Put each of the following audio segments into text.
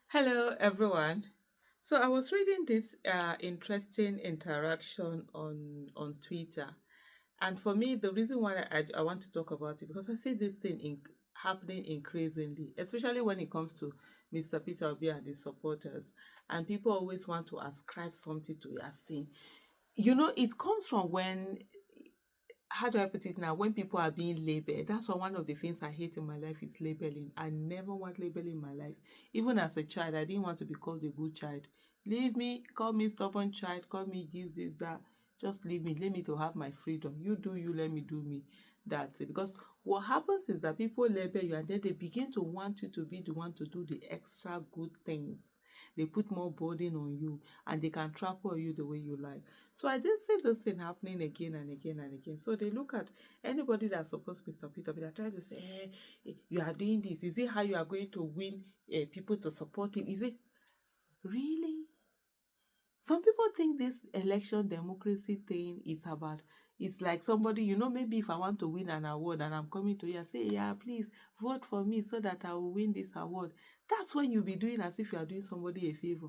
Hello, everyone. So I was reading this interesting interaction on Twitter, and for me, the reason why I want to talk about it because I see this thing happening increasingly, especially when it comes to Mr. Peter Obi and his supporters, and people always want to ascribe something to your sin. It comes from when how do I put it now? When people are being labeled, that's why one of the things I hate in my life is labeling. I never want labeling in my life. Even as a child, I didn't want to be called a good child. Leave me, call me stubborn child, call me this, that. Just leave me, let me to have my freedom. You do you, let me do me. That's it. Because what happens is that people label you and then they begin to want you to be the one to do the extra good things. They put more burden on you and they can trample you the way you like. So I did see this thing happening again and again and again. So they look at anybody that's supposed to be Peter, but they're trying to say, you are doing this. Is it how you are going to win people to support him? Is it really? Some people think this election democracy thing is about, it's like somebody, maybe if I want to win an award and I'm coming to you and say, yeah, please vote for me so that I will win this award. That's when you'll be doing as if you are doing somebody a favor.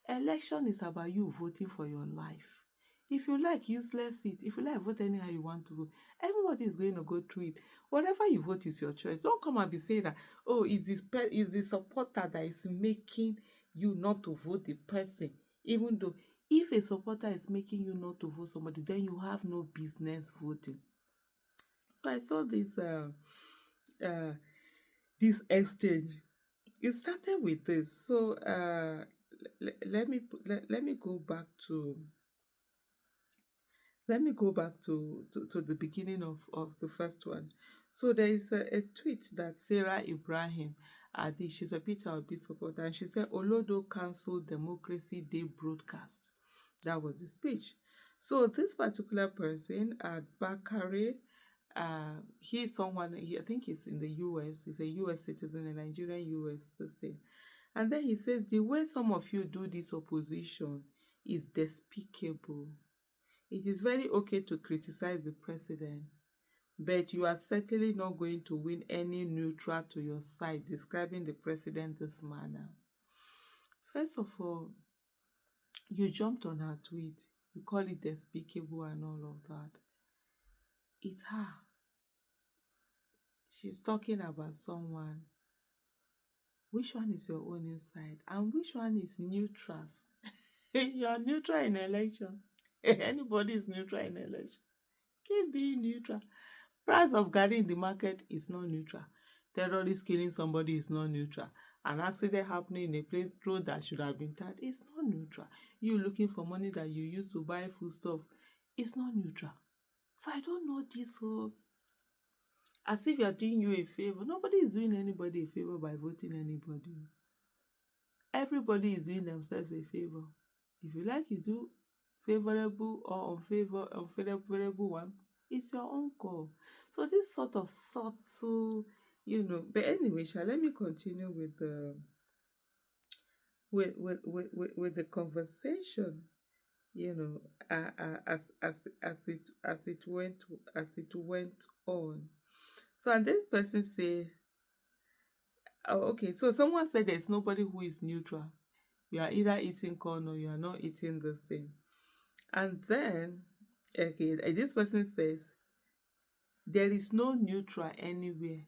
Election is about you voting for your life. If you like, useless it. If you like, vote anyhow you want to vote. Everybody is going to go through it. Whatever you vote is your choice. Don't come and be saying that, oh, is the supporter that is making you not to vote the person. Even though if a supporter is making you not to vote somebody, then you have no business voting. So I saw uh, this exchange. It started with this. So let me go back to the beginning of the first one. So there is a tweet that Sarah Ibrahim did. She's a Peter Obi supporter, and she said Olodo cancelled Democracy Day broadcast. That was the speech. So this particular person, Bakare, he's someone. I think he's in the U.S. He's a U.S. citizen, a Nigerian U.S. this thing. And then he says the way some of you do this opposition is despicable. It is very okay to criticize the president, but you are certainly not going to win any neutral to your side describing the president this manner. First of all, you jumped on her tweet. You call it despicable and all of that. It's her. She's talking about someone. Which one is your own inside? And which one is neutral? You are neutral in election. Anybody is neutral in election. Keep being neutral. Price of garri in the market is not neutral. Terrorist killing somebody is not neutral. An accident happening in a place road that should have been tarred is not neutral. You looking for money that you use to buy food stuff is not neutral. So I don't know this whole as if you're doing you a favor. Nobody is doing anybody a favor by voting anybody. Everybody is doing themselves a favor. If you like, you do favorable or unfavorable one. It's your own call. So this sort of subtle, But anyway, let me continue with the with the conversation. As it went on. So and this person say, oh, okay. So someone said there's nobody who is neutral. You are either eating corn or you are not eating this thing. And then, okay, this person says, there is no neutral anywhere,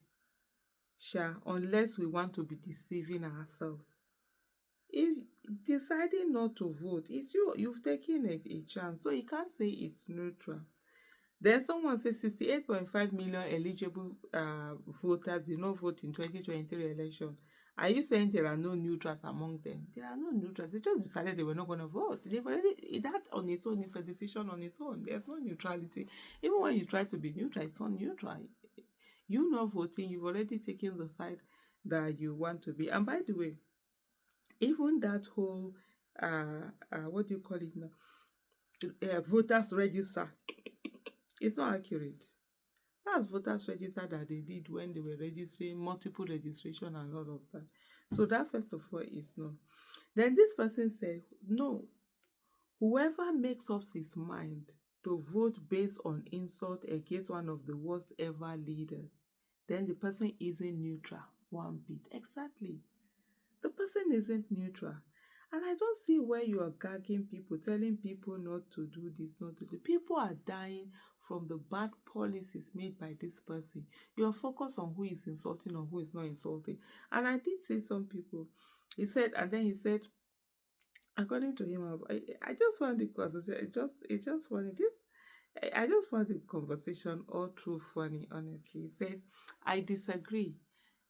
unless we want to be deceiving ourselves. If deciding not to vote, it's you've taken a chance, so you can't say it's neutral. Then someone says 68.5 million eligible voters did not vote in 2023 election. Are you saying there are no neutrals among them? There are no neutrals. They just decided they were not going to vote. They've already, that on its own is a decision on its own. There's no neutrality. Even when you try to be neutral, it's not neutral. You not voting, you've already taken the side that you want to be. And by the way, even that whole, what do you call it now? Voters register, it's not accurate. That's voters register that they did when they were registering, multiple registration and all of that. So that first of all is no. Then this person said, no, whoever makes up his mind to vote based on insult against one of the worst ever leaders, then the person isn't neutral one bit. Exactly. The person isn't neutral. And I don't see where you are gagging people, telling people not to do this, not to do. People are dying from the bad policies made by this person. You're focused on who is insulting or who is not insulting. And I did see some people. He said, and then he said, according to him, I just want the conversation. It just wanted this. I just want the conversation all through funny. Honestly, he said, I disagree.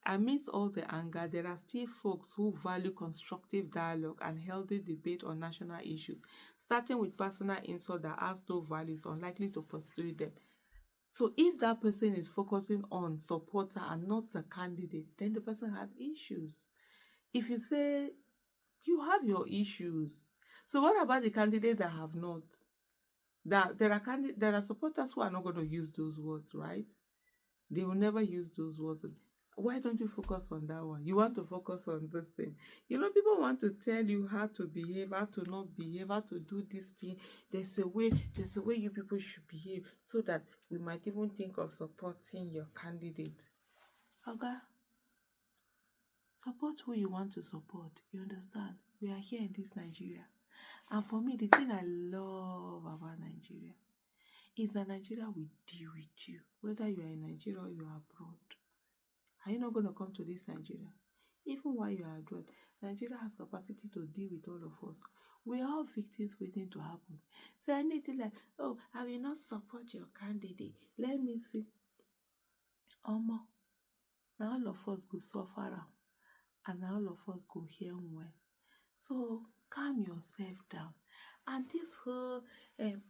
Amidst all the anger, there are still folks who value constructive dialogue and healthy debate on national issues. Starting with personal insult that has no value is unlikely to pursue them. So if that person is focusing on supporter and not the candidate, then the person has issues. If you say you have your issues, so what about the candidates that have not? That there are supporters who are not going to use those words, right? They will never use those words. Why don't you focus on that one? You want to focus on this thing. People want to tell you how to behave, how to not behave, how to do this thing. There's a way you people should behave so that we might even think of supporting your candidate. Okay? Support who you want to support. You understand? We are here in this Nigeria. And for me, the thing I love about Nigeria is that Nigeria will deal with you, whether you are in Nigeria or you are abroad. Are you not going to come to this Nigeria? Even while you are abroad, Nigeria has capacity to deal with all of us. We are all victims waiting to happen. So anything like, oh, I will not support your candidate. Let me see. Omo, now all of us go suffer am, and all of us go hear well. So calm yourself down. And this whole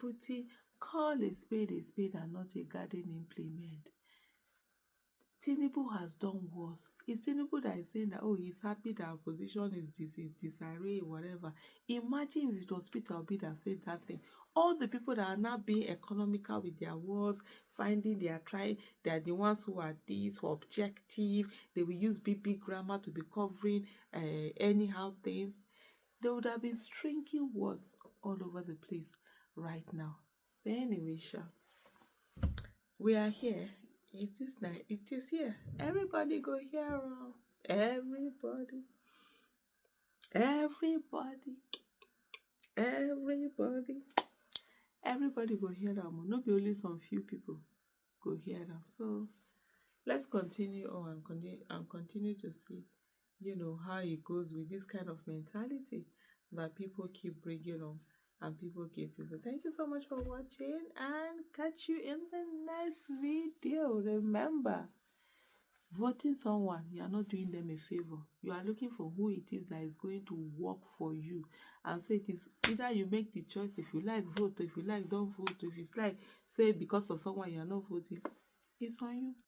putting, call a spade and not a garden implement. Tinubu has done worse. It's Tinubu that is saying that, oh, he's happy that opposition is disarray, whatever. Imagine if it was Peter Obi that said that thing. All the people that are now being economical with their words, finding they are the ones who are this, who are objective, they will use big grammar to be covering anyhow things. They would have been stringing words all over the place right now. But anyway, we are here. Is this night? It is here. Everybody go here. Everybody. Everybody. Everybody. Everybody go hear them. Not be only some few people go hear them. So let's continue on and continue to see, how it goes with this kind of mentality that people keep bringing on and people keep using. Thank you so much for watching and catch you in the next video. Remember, voting someone, you are not doing them a favor. You are looking for who it is that is going to work for you. And so it is either you make the choice. If you like, vote. If you like, don't vote. If it's like, say because of someone you are not voting, it's on you.